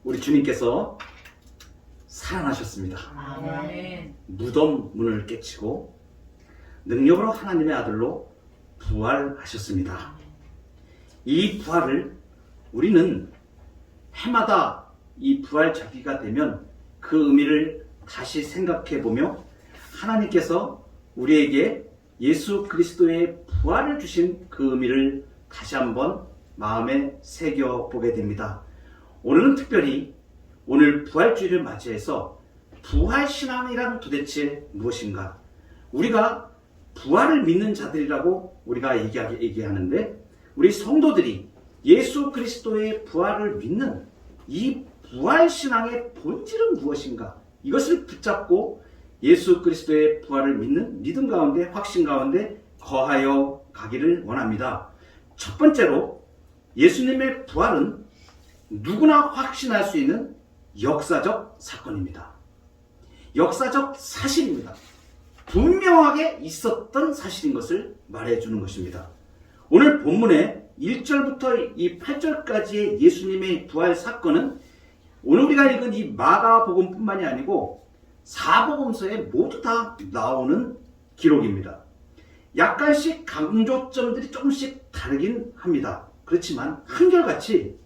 우리 주님께서 살아나셨습니다. 아멘. 무덤 문을 깨치고 능력으로 하나님의 아들로 부활하셨습니다. 이 부활을 우리는 해마다 이 부활 절기가 되면 그 의미를 다시 생각해 보며 하나님께서 우리에게 예수 그리스도의 부활을 주신 그 의미를 다시 한번 마음에 새겨보게 됩니다. 오늘은 특별히 오늘 부활주의를 맞이해서 부활신앙이란 도대체 무엇인가? 우리가 부활을 믿는 자들이라고 우리가 얘기하는데 우리 성도들이 예수 그리스도의 부활을 믿는 이 부활신앙의 본질은 무엇인가? 이것을 붙잡고 예수 그리스도의 부활을 믿는 믿음 가운데 확신 가운데 거하여 가기를 원합니다. 첫 번째로 예수님의 부활은 누구나 확신할 수 있는 역사적 사건입니다. 역사적 사실입니다. 분명하게 있었던 사실인 것을 말해주는 것입니다. 오늘 본문의 1절부터 이 8절까지의 예수님의 부활 사건은 오늘 우리가 읽은 이 마가복음뿐만이 아니고 사복음서에 모두 다 나오는 기록입니다. 약간씩 강조점들이 조금씩 다르긴 합니다. 그렇지만 한결같이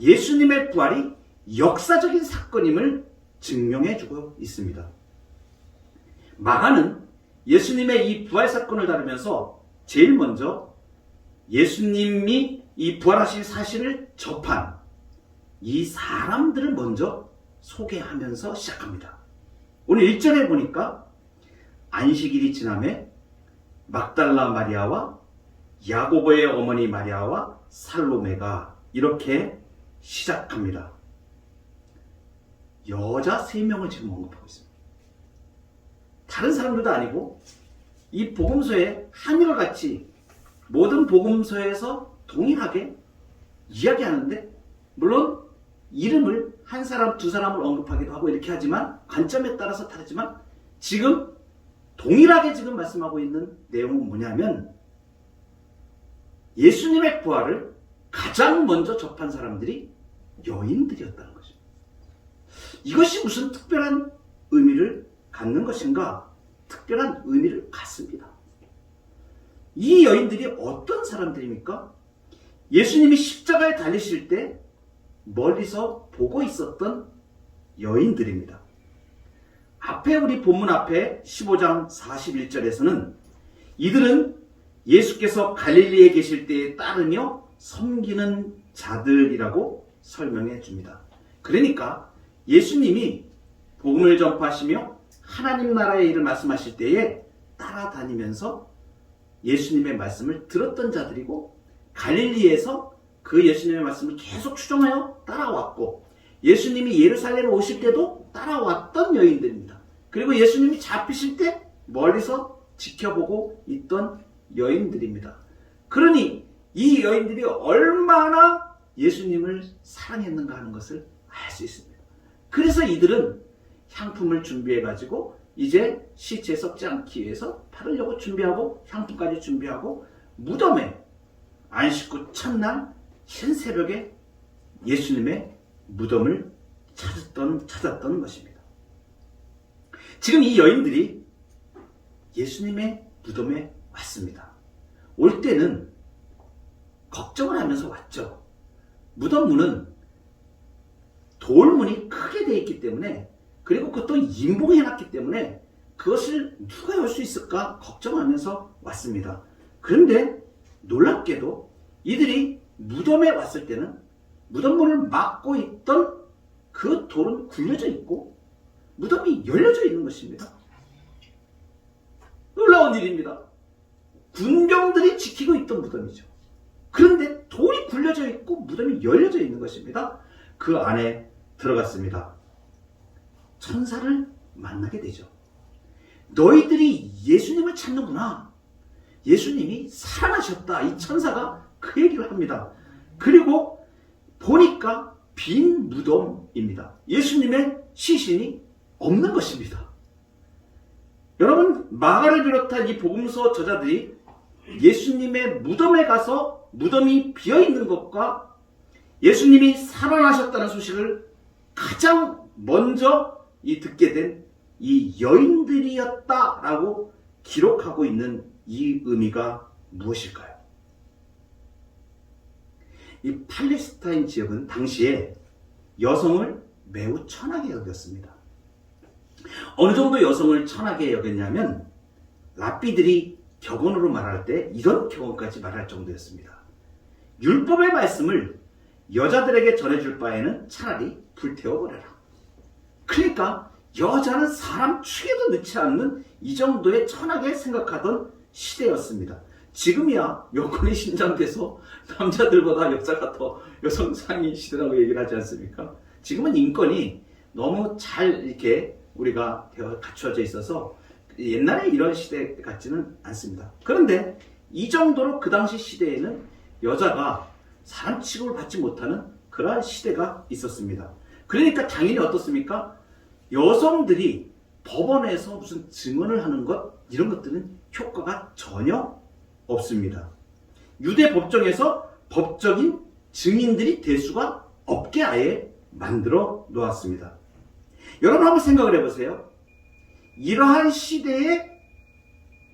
예수님의 부활이 역사적인 사건임을 증명해주고 있습니다. 마가는 예수님의 이 부활 사건을 다루면서 제일 먼저 예수님이 이 부활하신 사실을 접한 이 사람들을 먼저 소개하면서 시작합니다. 오늘 1절에 보니까 안식일이 지남에 막달라 마리아와 야고보의 어머니 마리아와 살로메가 이렇게 시작합니다. 여자 3명을 지금 언급하고 있습니다. 다른 사람들도 아니고 이 복음서에 한결같이 모든 복음서에서 동일하게 이야기하는데 물론 이름을 한 사람, 두 사람을 언급하기도 하고 이렇게 하지만 관점에 따라서 다르지만 지금 동일하게 지금 말씀하고 있는 내용은 뭐냐면 예수님의 부활을 가장 먼저 접한 사람들이 여인들이었다는 것입니다. 이것이 무슨 특별한 의미를 갖는 것인가? 특별한 의미를 갖습니다. 이 여인들이 어떤 사람들입니까? 예수님이 십자가에 달리실 때 멀리서 보고 있었던 여인들입니다. 앞에 우리 본문 앞에 15장 41절에서는 이들은 예수께서 갈릴리에 계실 때에 따르며 섬기는 자들이라고 설명해 줍니다. 그러니까 예수님이 복음을 전파하시며 하나님 나라의 일을 말씀하실 때에 따라다니면서 예수님의 말씀을 들었던 자들이고 갈릴리에서 그 예수님의 말씀을 계속 추종하여 따라왔고 예수님이 예루살렘에 오실 때도 따라왔던 여인들입니다. 그리고 예수님이 잡히실 때 멀리서 지켜보고 있던 여인들입니다. 그러니 이 여인들이 얼마나 예수님을 사랑했는가 하는 것을 알 수 있습니다. 그래서 이들은 향품을 준비해가지고 이제 시체에 썩지 않기 위해서 바르려고 준비하고 향품까지 준비하고 무덤에 안식 후 첫날 흰 새벽에 예수님의 무덤을 찾았던 것입니다. 지금 이 여인들이 예수님의 무덤에 왔습니다. 올 때는 걱정을 하면서 왔죠. 무덤 문은 돌문이 크게 되어 있기 때문에 그리고 그것도 인봉해놨기 때문에 그것을 누가 열 수 있을까 걱정하면서 왔습니다. 그런데 놀랍게도 이들이 무덤에 왔을 때는 무덤문을 막고 있던 그 돌은 굴려져 있고 무덤이 열려져 있는 것입니다. 놀라운 일입니다. 군병들이 지키고 있던 무덤이죠. 그런데 돌이 굴려져 있고 무덤이 열려져 있는 것입니다. 그 안에 들어갔습니다. 천사를 만나게 되죠. 너희들이 예수님을 찾는구나. 예수님이 살아나셨다. 이 천사가 그 얘기를 합니다. 그리고 보니까 빈 무덤입니다. 예수님의 시신이 없는 것입니다. 여러분, 마가를 비롯한 이 복음서 저자들이 예수님의 무덤에 가서 무덤이 비어있는 것과 예수님이 살아나셨다는 소식을 가장 먼저 듣게 된 이 여인들이었다라고 기록하고 있는 이 의미가 무엇일까요? 이 팔레스타인 지역은 당시에 여성을 매우 천하게 여겼습니다. 어느 정도 여성을 천하게 여겼냐면 랍비들이 격언으로 말할 때 이런 격언까지 말할 정도였습니다. 율법의 말씀을 여자들에게 전해줄 바에는 차라리 불태워버려라. 그러니까 여자는 사람 축에도 넣지 않는 이 정도의 천하게 생각하던 시대였습니다. 지금이야 여권이 신장돼서 남자들보다 여자가 더 여성 상위 시대라고 얘기를 하지 않습니까? 지금은 인권이 너무 잘 이렇게 우리가 갖추어져 있어서 옛날에 이런 시대 같지는 않습니다. 그런데 이 정도로 그 당시 시대에는 여자가 사람 취급을 받지 못하는 그러한 시대가 있었습니다. 그러니까 당연히 어떻습니까? 여성들이 법원에서 무슨 증언을 하는 것 이런 것들은 효과가 전혀 없습니다. 유대 법정에서 법적인 증인들이 될 수가 없게 아예 만들어 놓았습니다. 여러분 한번 생각을 해보세요. 이러한 시대에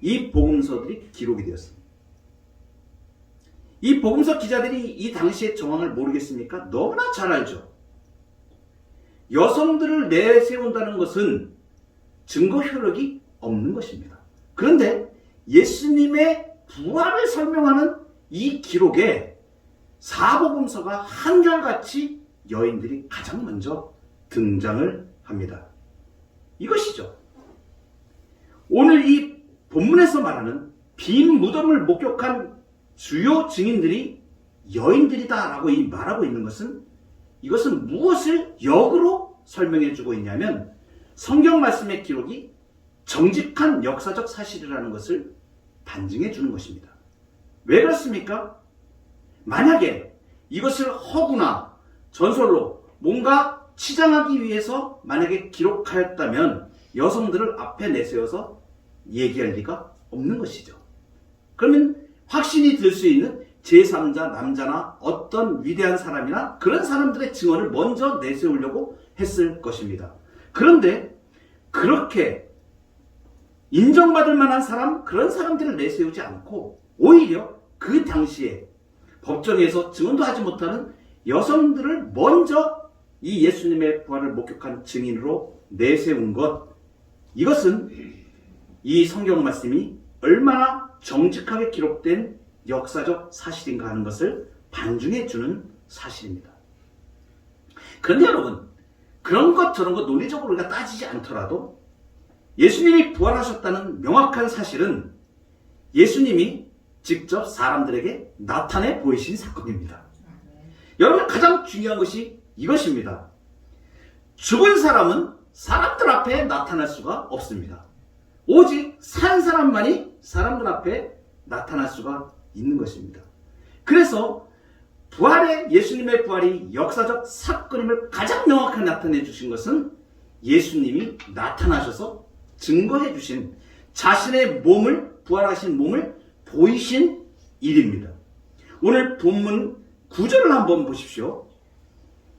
이 복음서들이 기록이 되었습니다. 이 복음서 기자들이 이 당시의 정황을 모르겠습니까? 너무나 잘 알죠. 여성들을 내세운다는 것은 증거 효력이 없는 것입니다. 그런데 예수님의 부활을 설명하는 이 기록에 사복음서가 한결같이 여인들이 가장 먼저 등장을 합니다. 이것이죠. 오늘 이 본문에서 말하는 빈 무덤을 목격한 주요 증인들이 여인들이다라고 말하고 있는 것은 이것은 무엇을 역으로 설명해 주고 있냐면 성경 말씀의 기록이 정직한 역사적 사실이라는 것을 반증해 주는 것입니다. 왜 그렇습니까? 만약에 이것을 허구나 전설로 뭔가 치장하기 위해서 만약에 기록하였다면 여성들을 앞에 내세워서 얘기할 리가 없는 것이죠. 그러면 확신이 들 수 있는 제3자, 남자나 어떤 위대한 사람이나 그런 사람들의 증언을 먼저 내세우려고 했을 것입니다. 그런데 그렇게 인정받을 만한 사람, 그런 사람들을 내세우지 않고 오히려 그 당시에 법정에서 증언도 하지 못하는 여성들을 먼저 이 예수님의 부활을 목격한 증인으로 내세운 것, 이것은 이 성경 말씀이 얼마나 정직하게 기록된 역사적 사실인가 하는 것을 반증해 주는 사실입니다. 그런데 여러분, 그런 것 저런 것 논리적으로 우리가 따지지 않더라도 예수님이 부활하셨다는 명확한 사실은 예수님이 직접 사람들에게 나타내 보이신 사건입니다. 여러분, 가장 중요한 것이 이것입니다. 죽은 사람은 사람들 앞에 나타날 수가 없습니다. 오직 산 사람만이 사람들 앞에 나타날 수가 있는 것입니다. 그래서 예수님의 부활이 역사적 사건임을 가장 명확하게 나타내 주신 것은 예수님이 나타나셔서 증거해 주신 자신의 부활하신 몸을 보이신 일입니다. 오늘 본문 9절을 한번 보십시오.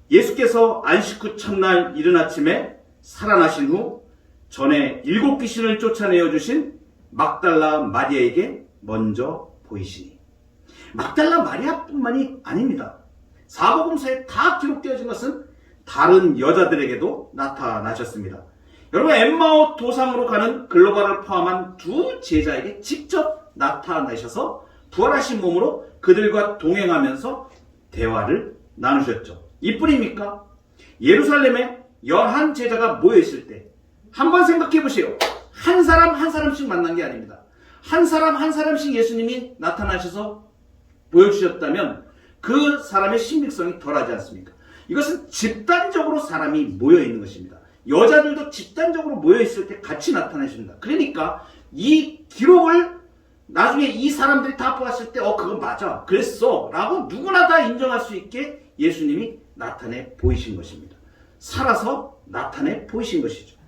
예수께서 안식 후 첫날 이른 아침에 살아나신 후 전에 7 귀신을 쫓아내어 주신 막달라 마리아에게 먼저 보이시니, 막달라 마리아뿐만이 아닙니다. 사복음서에 다 기록되어진 것은 다른 여자들에게도 나타나셨습니다. 여러분, 엠마오 도상으로 가는 글로바를 포함한 두 제자에게 직접 나타나셔서 부활하신 몸으로 그들과 동행하면서 대화를 나누셨죠. 이뿐입니까? 예루살렘에 11제자가 모여있을 때 한번 생각해 보세요. 한 사람 한 사람씩 만난 게 아닙니다. 한 사람 한 사람씩 예수님이 나타나셔서 보여주셨다면 그 사람의 신빙성이 덜하지 않습니까? 이것은 집단적으로 사람이 모여있는 것입니다. 여자들도 집단적으로 모여있을 때 같이 나타나십니다. 그러니까 이 기록을 나중에 이 사람들이 다 보았을 때 그건 맞아, 그랬어 라고 누구나 다 인정할 수 있게 예수님이 나타내 보이신 것입니다. 살아서 나타내 보이신 것이죠.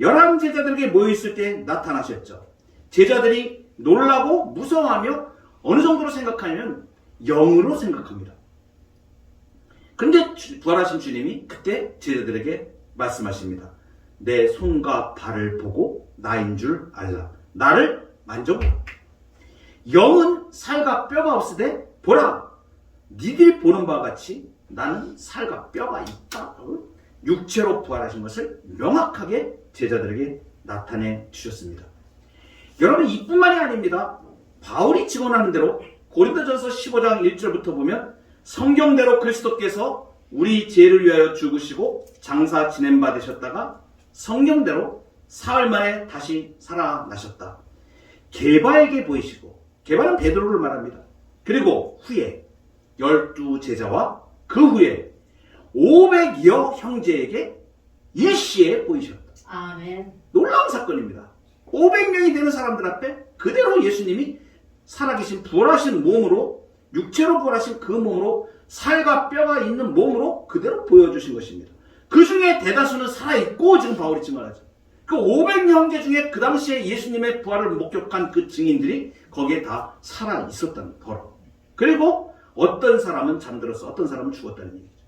11제자들에게 모여있을 때 나타나셨죠. 제자들이 놀라고 무서워하며 어느 정도로 생각하냐면 영으로 생각합니다. 근데 부활하신 주님이 그때 제자들에게 말씀하십니다. 내 손과 발을 보고 나인 줄 알라. 나를 만져보라. 영은 살과 뼈가 없으되 보라. 니들이 보는 바와 같이 나는 살과 뼈가 있다. 육체로 부활하신 것을 명확하게 제자들에게 나타내 주셨습니다. 여러분, 이뿐만이 아닙니다. 바울이 증언하는 대로 고린도전서 15장 1절부터 보면 성경대로 그리스도께서 우리 죄를 위하여 죽으시고 장사 지냄받으셨다가 성경대로 사흘 만에 다시 살아나셨다. 게바에게 보이시고, 게바는 베드로를 말합니다. 그리고 후에 12 제자와 그 후에 500여 형제에게 일시에 보이셨다. 아멘. 놀라운 사건입니다. 500명이 되는 사람들 앞에 그대로 예수님이 살아계신 부활하신 몸으로, 육체로 부활하신 그 몸으로, 살과 뼈가 있는 몸으로 그대로 보여주신 것입니다. 그 중에 대다수는 살아있고 지금 바울이 증언하죠. 그 500형제 중에 그 당시에 예수님의 부활을 목격한 그 증인들이 거기에 다 살아있었다는 거로. 그리고 어떤 사람은 잠들어서 어떤 사람은 죽었다는 얘기죠.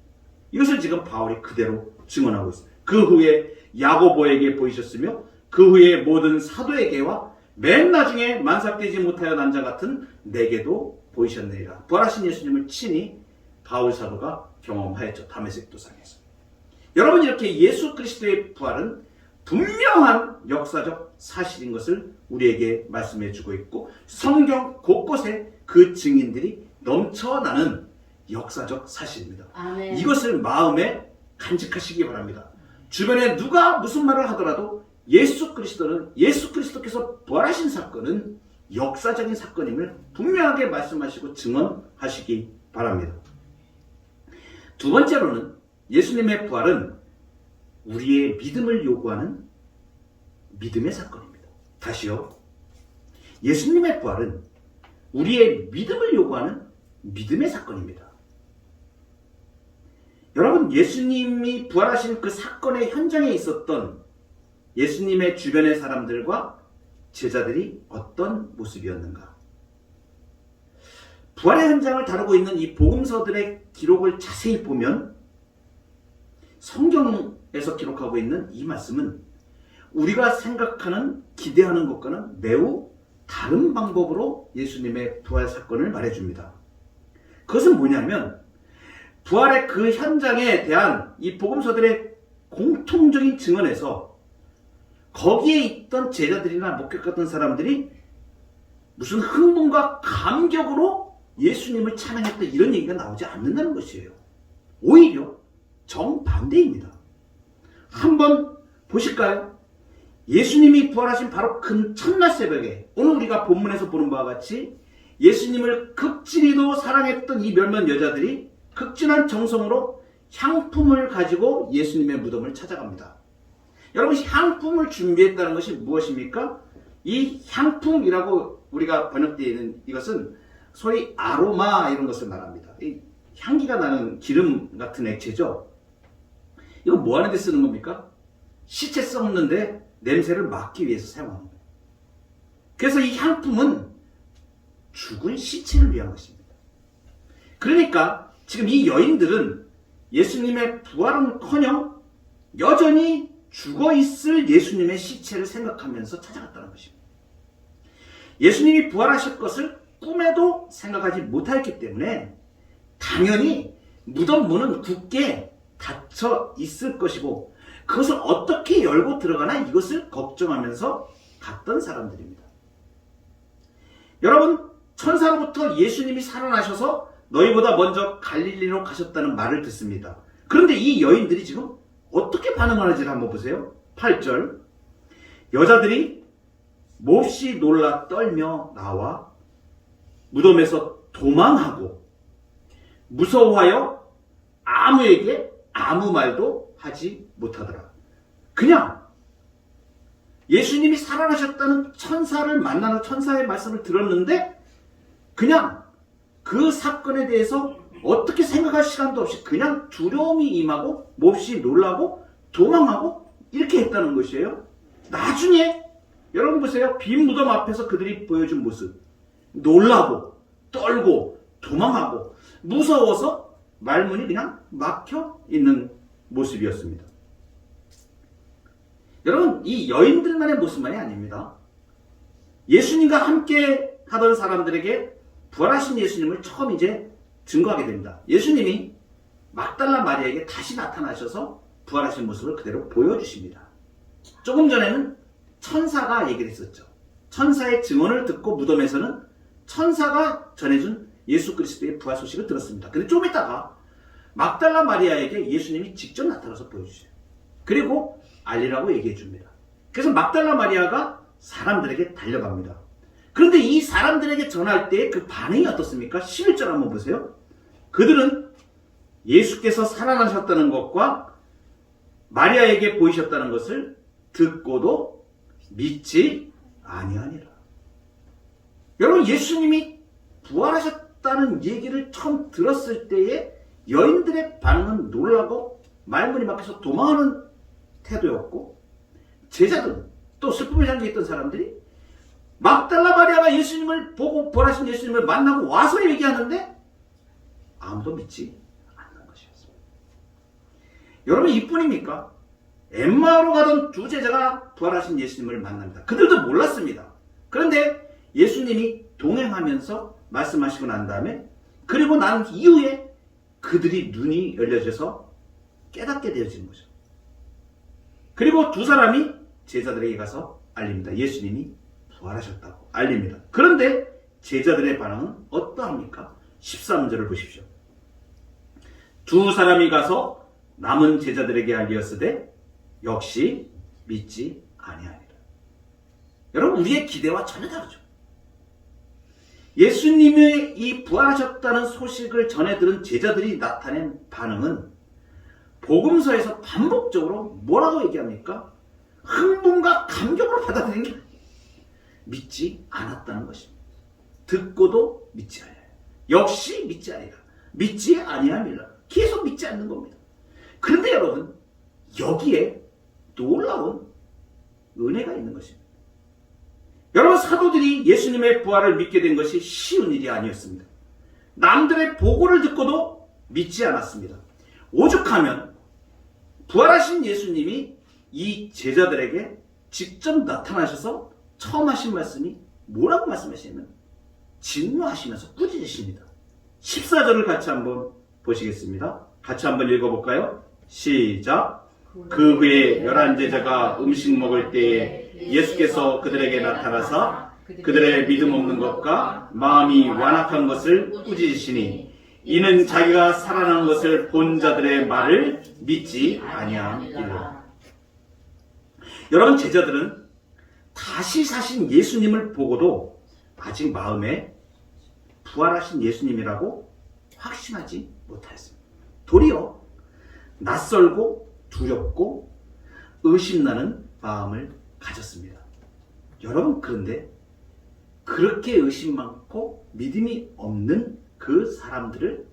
이것을 지금 바울이 그대로 증언하고 있습니다. 그 후에 야고보에게 보이셨으며 그 후에 모든 사도에게와 맨 나중에 만삭되지 못하여 난 자 같은 내게도 보이셨느니라. 부활하신 예수님을 친히 바울 사도가 경험하였죠. 다메섹 도상에서. 여러분, 이렇게 예수 그리스도의 부활은 분명한 역사적 사실인 것을 우리에게 말씀해 주고 있고, 성경 곳곳에 그 증인들이 넘쳐나는 역사적 사실입니다. 아멘. 이것을 마음에 간직하시기 바랍니다. 주변에 누가 무슨 말을 하더라도 예수 그리스도께서 부활하신 사건은 역사적인 사건임을 분명하게 말씀하시고 증언하시기 바랍니다. 두 번째로는 예수님의 부활은 우리의 믿음을 요구하는 믿음의 사건입니다. 다시요. 예수님의 부활은 우리의 믿음을 요구하는 믿음의 사건입니다. 여러분, 예수님이 부활하신 그 사건의 현장에 있었던 예수님의 주변의 사람들과 제자들이 어떤 모습이었는가? 부활의 현장을 다루고 있는 이 복음서들의 기록을 자세히 보면 성경에서 기록하고 있는 이 말씀은 우리가 생각하는, 기대하는 것과는 매우 다른 방법으로 예수님의 부활 사건을 말해줍니다. 그것은 뭐냐면 부활의 그 현장에 대한 이 복음서들의 공통적인 증언에서 거기에 있던 제자들이나 목격했던 사람들이 무슨 흥분과 감격으로 예수님을 찬양했다 이런 얘기가 나오지 않는다는 것이에요. 오히려 정반대입니다. 한번 보실까요? 예수님이 부활하신 바로 그 첫날 새벽에 오늘 우리가 본문에서 보는 바와 같이 예수님을 극진히도 사랑했던 이 몇몇 여자들이 극진한 정성으로 향품을 가지고 예수님의 무덤을 찾아갑니다. 여러분, 향품을 준비했다는 것이 무엇입니까? 이 향품이라고 우리가 번역되어 있는 이것은 소위 아로마 이런 것을 말합니다. 이 향기가 나는 기름 같은 액체죠. 이거 뭐 하는 데 쓰는 겁니까? 시체 썩는데 냄새를 막기 위해서 사용하는 거예요. 그래서 이 향품은 죽은 시체를 위한 것입니다. 그러니까 지금 이 여인들은 예수님의 부활은커녕 여전히 죽어있을 예수님의 시체를 생각하면서 찾아갔다는 것입니다. 예수님이 부활하실 것을 꿈에도 생각하지 못했기 때문에 당연히 무덤 문은 굳게 닫혀 있을 것이고 그것을 어떻게 열고 들어가나 이것을 걱정하면서 갔던 사람들입니다. 여러분, 천사로부터 예수님이 살아나셔서 너희보다 먼저 갈릴리로 가셨다는 말을 듣습니다. 그런데 이 여인들이 지금 어떻게 반응하는지를 한번 보세요. 8절. 여자들이 몹시 놀라 떨며 나와 무덤에서 도망하고 무서워하여 아무에게 아무 말도 하지 못하더라. 그냥 예수님이 살아나셨다는 천사를 만나는 천사의 말씀을 들었는데 그냥 그 사건에 대해서 어떻게 생각할 시간도 없이 그냥 두려움이 임하고 몹시 놀라고 도망하고 이렇게 했다는 것이에요. 나중에 여러분 보세요. 빈 무덤 앞에서 그들이 보여준 모습. 놀라고 떨고 도망하고 무서워서 말문이 그냥 막혀 있는 모습이었습니다. 여러분, 이 여인들만의 모습만이 아닙니다. 예수님과 함께 하던 사람들에게 부활하신 예수님을 처음 이제 증거하게 됩니다. 예수님이 막달라 마리아에게 다시 나타나셔서 부활하신 모습을 그대로 보여주십니다. 조금 전에는 천사가 얘기를 했었죠. 천사의 증언을 듣고 무덤에서는 천사가 전해준 예수 그리스도의 부활 소식을 들었습니다. 근데 좀 있다가 막달라 마리아에게 예수님이 직접 나타나서 보여주세요. 그리고 알리라고 얘기해 줍니다. 그래서 막달라 마리아가 사람들에게 달려갑니다. 그런데 이 사람들에게 전할 때 그 반응이 어떻습니까? 11절 한번 보세요. 그들은 예수께서 살아나셨다는 것과 마리아에게 보이셨다는 것을 듣고도 믿지 아니하니라. 여러분, 예수님이 부활하셨다는 얘기를 처음 들었을 때에 여인들의 반응은 놀라고 말문이 막혀서 도망하는 태도였고, 제자들, 또 슬픔을 향해 있던 사람들이 막달라 마리아가 예수님을 보고 부활하신 예수님을 만나고 와서 얘기하는데 아무도 믿지 않는 것이었습니다. 여러분, 이뿐입니까? 엠마오로 가던 두 제자가 부활하신 예수님을 만납니다. 그들도 몰랐습니다. 그런데 예수님이 동행하면서 말씀하시고 난 다음에, 그리고 난 이후에 그들이 눈이 열려져서 깨닫게 되어지는 거죠. 그리고 두 사람이 제자들에게 가서 알립니다. 예수님이 부활하셨다고 알립니다. 그런데 제자들의 반응은 어떠합니까? 13절을 보십시오. 두 사람이 가서 남은 제자들에게 알리었으되 역시 믿지 아니하니라. 여러분, 우리의 기대와 전혀 다르죠. 예수님의 이 부활하셨다는 소식을 전해 들은 제자들이 나타낸 반응은 복음서에서 반복적으로 뭐라고 얘기합니까? 흥분과 감격으로 받아들이는 게 믿지 않았다는 것입니다. 듣고도 믿지 아니하라. 역시 믿지 아니하라. 믿지 아니함이라. 계속 믿지 않는 겁니다. 그런데 여러분, 여기에 놀라운 은혜가 있는 것입니다. 여러분, 사도들이 예수님의 부활을 믿게 된 것이 쉬운 일이 아니었습니다. 남들의 보고를 듣고도 믿지 않았습니다. 오죽하면 부활하신 예수님이 이 제자들에게 직접 나타나셔서 처음 하신 말씀이 뭐라고 말씀하시냐면 진노하시면서 꾸짖으십니다. 14절을 같이 한번 보시겠습니다. 같이 한번 읽어볼까요? 시작. 그 후에 11제자가 음식 먹을 때에 예수께서 그들에게 나타나사 그들의 믿음 없는 것과 마음이 완악한 것을 꾸짖으시니 이는 자기가 살아난 것을 본 자들의 말을 믿지 아니함이라. 여러분, 제자들은 다시 사신 예수님을 보고도 아직 마음에 부활하신 예수님이라고 확신하지 못하였습니다. 도리어 낯설고 두렵고 의심나는 마음을 가졌습니다. 여러분, 그런데 그렇게 의심 많고 믿음이 없는 그 사람들을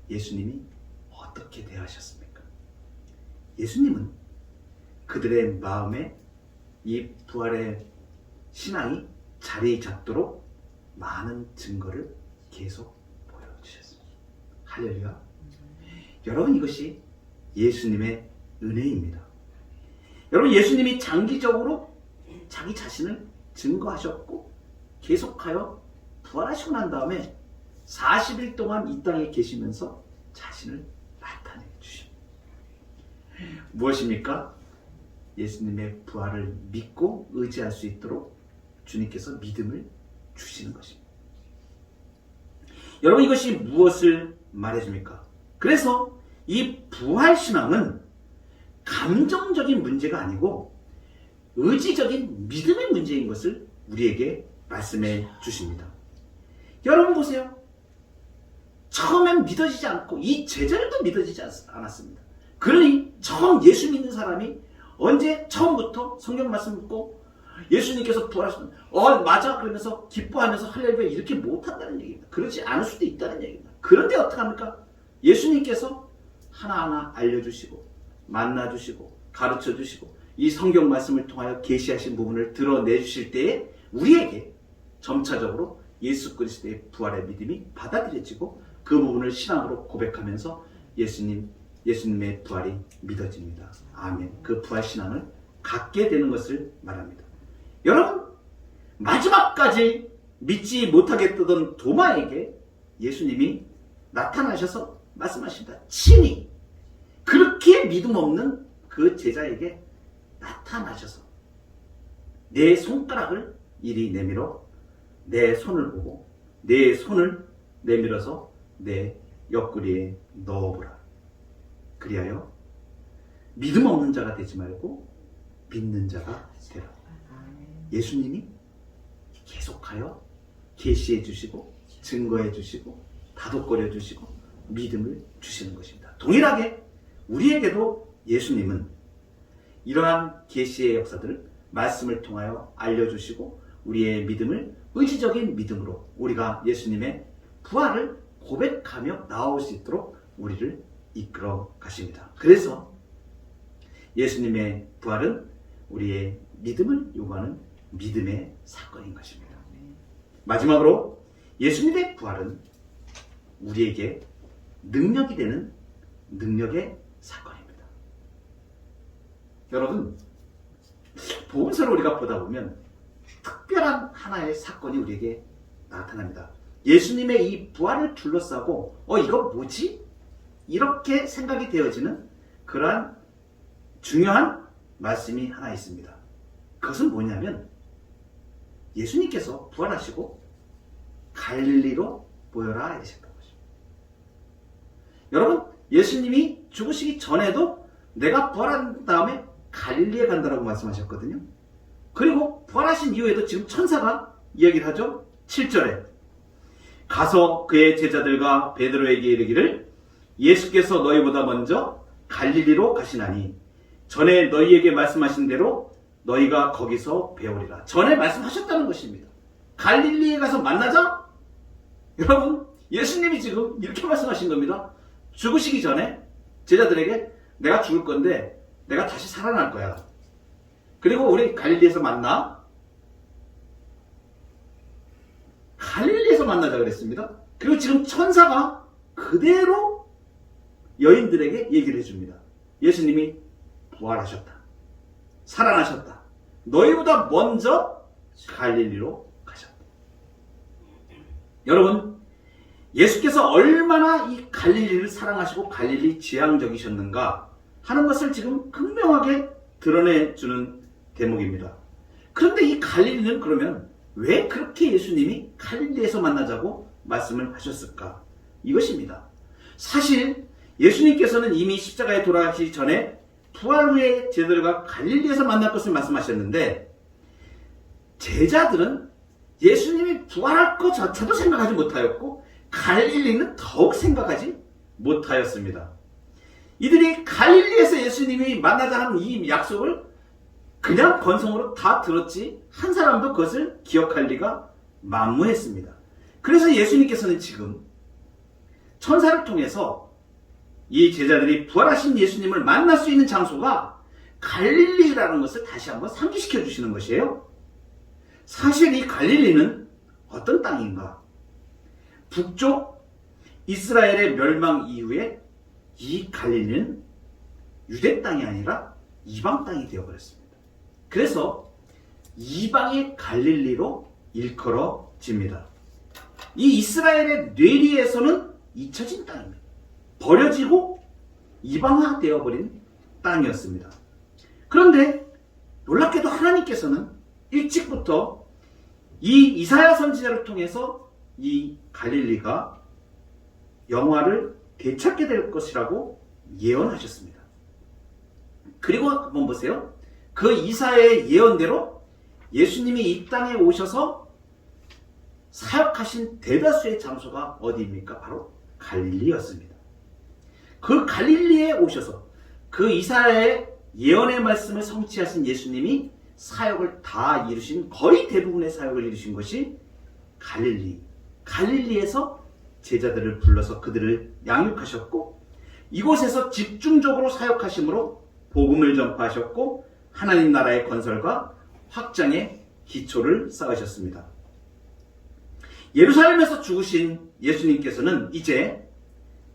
예수님이 어떻게 대하셨습니까? 예수님은 그들의 마음에 이 부활의 신앙이 자리 잡도록 많은 증거를 계속 보여주셨습니다. 할렐루야. 여러분, 이것이 예수님의 은혜입니다. 여러분, 예수님이 장기적으로 자기 자신을 증거하셨고 계속하여 부활하시고 난 다음에 40일 동안 이 땅에 계시면서 자신을 나타내 주십니다. 무엇입니까? 예수님의 부활을 믿고 의지할 수 있도록 주님께서 믿음을 주시는 것입니다. 여러분, 이것이 무엇을 말해줍니까? 그래서 이 부활신앙은 감정적인 문제가 아니고 의지적인 믿음의 문제인 것을 우리에게 말씀해 주십니다. 여러분 보세요. 처음엔 믿어지지 않고 이 제자들도 믿어지지 않았습니다. 그러니 처음 예수 믿는 사람이 언제 처음부터 성경 말씀 듣고 예수님께서 부활하셨다, 맞아 그러면서 기뻐하면서 할렐루야 이렇게 못한다는 얘기입니다. 그렇지 않을 수도 있다는 얘기입니다. 그런데 어떡합니까? 예수님께서 하나하나 알려주시고 만나주시고 가르쳐주시고 이 성경 말씀을 통하여 계시하신 부분을 드러내주실 때에 우리에게 점차적으로 예수 그리스도의 부활의 믿음이 받아들여지고 그 부분을 신앙으로 고백하면서 예수님의 부활이 믿어집니다. 아멘. 그 부활 신앙을 갖게 되는 것을 말합니다. 여러분, 마지막까지 믿지 못하겠던 도마에게 예수님이 나타나셔서 말씀하십니다. 친히 그렇게 믿음 없는 그 제자에게 나타나셔서 내 손가락을 이리 내밀어 내 손을 보고 내 손을 내밀어서 내 옆구리에 넣어보라. 그리하여 믿음 없는 자가 되지 말고 믿는 자가 되라. 예수님이 계속하여 계시해 주시고 증거해 주시고 다독거려 주시고 믿음을 주시는 것입니다. 동일하게 우리에게도 예수님은 이러한 계시의 역사들을 말씀을 통하여 알려주시고 우리의 믿음을 의지적인 믿음으로 우리가 예수님의 부활을 고백하며 나올 수 있도록 우리를 이끌어 가십니다. 그래서 예수님의 부활은 우리의 믿음을 요구하는 믿음의 사건인 것입니다. 마지막으로 예수님의 부활은 우리에게 능력이 되는 능력의 사건입니다. 여러분, 복음서를 우리가 보다 보면 특별한 하나의 사건이 우리에게 나타납니다. 예수님의 이 부활을 둘러싸고 이거 뭐지? 이렇게 생각이 되어지는 그러한 중요한 말씀이 하나 있습니다. 그것은 뭐냐면 예수님께서 부활하시고 갈릴리로 모여라 이러셨던 것입니다. 여러분, 예수님이 죽으시기 전에도 내가 부활한 다음에 갈릴리에 간다라고 말씀하셨거든요. 그리고 부활하신 이후에도 지금 천사가 이야기를 하죠. 7절에 가서 그의 제자들과 베드로에게 이르기를 예수께서 너희보다 먼저 갈릴리로 가시나니 전에 너희에게 말씀하신 대로 너희가 거기서 배우리라. 전에 말씀하셨다는 것입니다. 갈릴리에 가서 만나자? 여러분, 예수님이 지금 이렇게 말씀하신 겁니다. 죽으시기 전에 제자들에게 내가 죽을 건데 내가 다시 살아날 거야. 그리고 우리 갈릴리에서 만나. 갈릴리에서 만나자 그랬습니다. 그리고 지금 천사가 그대로 여인들에게 얘기를 해줍니다. 예수님이 부활하셨다. 살아나셨다. 너희보다 먼저 갈릴리로 가셨다. 여러분, 예수께서 얼마나 이 갈릴리를 사랑하시고 갈릴리 지향적이셨는가 하는 것을 지금 극명하게 드러내주는 대목입니다. 그런데 이 갈릴리는 그러면 왜 그렇게 예수님이 갈릴리에서 만나자고 말씀을 하셨을까? 이것입니다. 사실 예수님께서는 이미 십자가에 돌아가시기 전에 부활 후에 제자들과 갈릴리에서 만날 것을 말씀하셨는데 제자들은 예수님이 부활할 것 자체도 생각하지 못하였고 갈릴리는 더욱 생각하지 못하였습니다. 이들이 갈릴리에서 예수님이 만나자 하는 이 약속을 그냥 건성으로 다 들었지 한 사람도 그것을 기억할 리가 만무했습니다. 그래서 예수님께서는 지금 천사를 통해서 이 제자들이 부활하신 예수님을 만날 수 있는 장소가 갈릴리라는 것을 다시 한번 상기시켜 주시는 것이에요. 사실 이 갈릴리는 어떤 땅인가? 북쪽 이스라엘의 멸망 이후에 이 갈릴리는 유대 땅이 아니라 이방 땅이 되어버렸습니다. 그래서 이방의 갈릴리로 일컬어집니다. 이 이스라엘의 뇌리에서는 잊혀진 땅입니다. 버려지고 이방화되어버린 땅이었습니다. 그런데 놀랍게도 하나님께서는 일찍부터 이 이사야 선지자를 통해서 이 갈릴리가 영화를 되찾게 될 것이라고 예언하셨습니다. 그리고 한번 보세요. 그 이사야의 예언대로 예수님이 이 땅에 오셔서 사역하신 대다수의 장소가 어디입니까? 바로 갈릴리였습니다. 그 갈릴리에 오셔서 그 이사야의 예언의 말씀을 성취하신 예수님이 사역을 다 이루신, 거의 대부분의 사역을 이루신 것이 갈릴리에서 제자들을 불러서 그들을 양육하셨고 이곳에서 집중적으로 사역하심으로 복음을 전파하셨고 하나님 나라의 건설과 확장의 기초를 쌓으셨습니다. 예루살렘에서 죽으신 예수님께서는 이제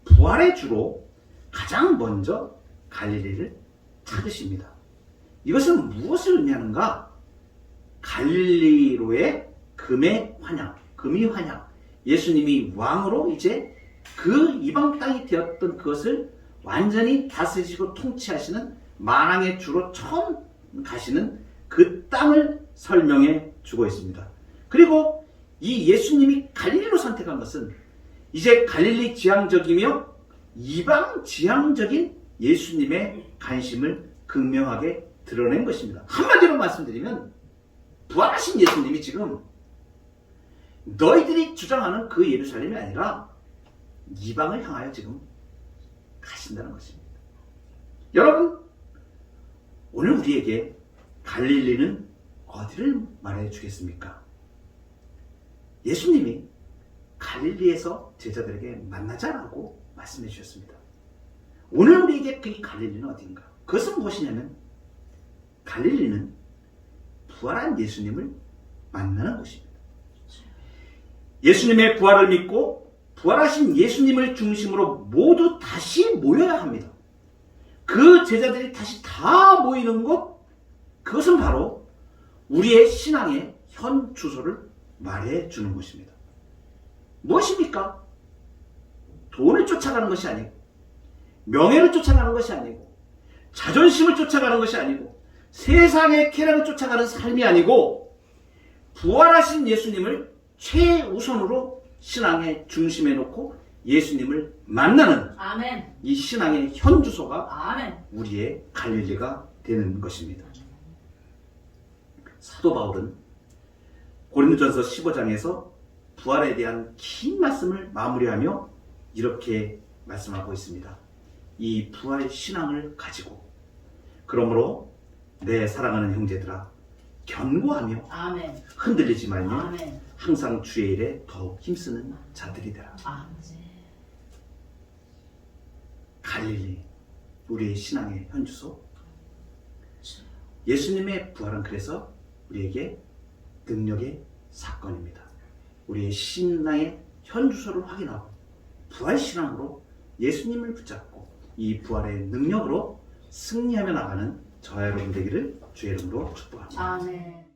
부활의 주로 가장 먼저 갈릴리를 찾으십니다. 이것은 무엇을 의미하는가? 갈릴리로의 금의 환향, 금이 환향. 예수님이 왕으로 이제 그 이방 땅이 되었던 그것을 완전히 다스리시고 통치하시는 만왕의 주로 처음 가시는 그 땅을 설명해 주고 있습니다. 그리고 이 예수님이 갈릴리로 선택한 것은 이제 갈릴리 지향적이며 이방 지향적인 예수님의 관심을 극명하게 드러낸 것입니다. 한마디로 말씀드리면 부활하신 예수님이 지금 너희들이 주장하는 그 예루살렘이 아니라 이방을 향하여 지금 가신다는 것입니다. 여러분, 오늘 우리에게 갈릴리는 어디를 말해 주겠습니까? 예수님이 갈릴리에서 제자들에게 만나자라고 말씀해 주셨습니다. 오늘 우리에게 그 갈릴리는 어딘가? 그것은 무엇이냐면 갈릴리는 부활한 예수님을 만나는 곳입니다. 예수님의 부활을 믿고 부활하신 예수님을 중심으로 모두 다시 모여야 합니다. 그 제자들이 다시 다 모이는 곳, 그것은 바로 우리의 신앙의 현 주소를 말해 주는 것입니다. 무엇입니까? 돈을 쫓아가는 것이 아니고, 명예를 쫓아가는 것이 아니고, 자존심을 쫓아가는 것이 아니고, 세상의 쾌락을 쫓아가는 삶이 아니고, 부활하신 예수님을 최우선으로 신앙의 중심에 놓고 예수님을 만나는 아멘. 이 신앙의 현 주소가 아멘. 우리의 갈릴리가 되는 것입니다. 사도 바울은 고린도전서 15장에서 부활에 대한 긴 말씀을 마무리하며 이렇게 말씀하고 있습니다. 이 부활 신앙을 가지고 그러므로 내 사랑하는 형제들아 견고하며 아멘. 흔들리지 말며 아멘. 항상 주의 일에 더욱 힘쓰는 자들이 되라. 아멘. 갈릴리, 우리의 신앙의 현주소. 예수님의 부활은 그래서 우리에게 능력의 사건입니다. 우리의 신앙의 현주소를 확인하고 부활신앙으로 예수님을 붙잡고 이 부활의 능력으로 승리하며 나가는 저와 여러분 되기를 주의 이름으로 축복합니다. 아멘.